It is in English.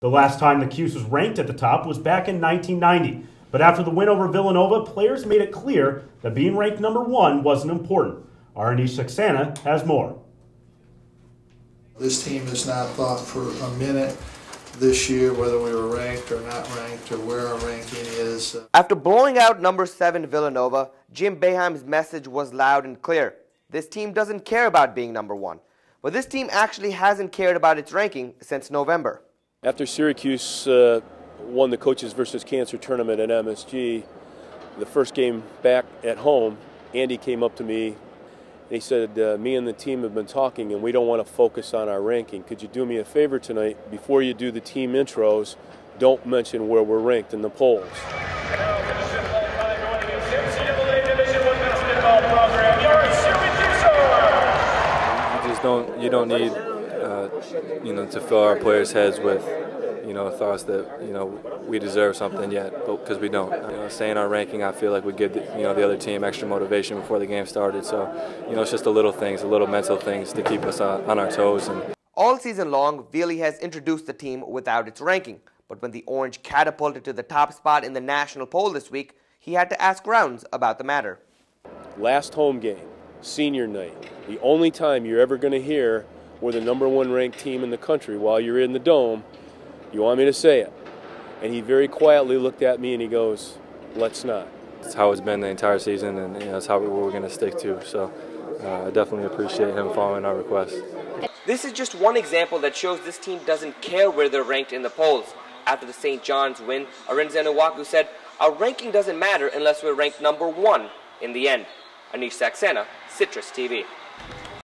The last time the Cuse was ranked at the top was back in 1990. But after the win over Villanova, players made it clear that being ranked number 1 wasn't important. Our Aneesh Saxena has more. This team has not thought for a minute this year whether we were ranked or not ranked or where our ranking is. After blowing out number 7 Villanova, Jim Boeheim's message was loud and clear. This team doesn't care about being number 1. But this team actually hasn't cared about its ranking since November. After Syracuse won the Coaches versus Cancer tournament at MSG, the first game back at home, Andy came up to me and he said, me and the team have been talking and we don't want to focus on our ranking. Could you do me a favor tonight? Before you do the team intros, don't mention where we're ranked in the polls. You don't need to fill our players' heads with thoughts that we deserve something yet, because we don't. Saying our ranking, I feel like we give the other team extra motivation before the game started. So it's just the little things, the little mental things to keep us on our toes. All season long, Veely has introduced the team without its ranking. But when the Orange catapulted to the top spot in the national poll this week, he had to ask Rounds about the matter. Last home game, senior night, the only time you're ever going to hear we're the number 1 ranked team in the country while you're in the Dome. You want me to say it? And he very quietly looked at me and he goes, let's not. It's how it's been the entire season, and it's how we're going to stick to. So I definitely appreciate him following our request. This is just one example that shows this team doesn't care where they're ranked in the polls. After the St. John's win, Arinze Nwaku said, our ranking doesn't matter unless we're ranked number 1 in the end. Aneesh Saxena, Citrus TV.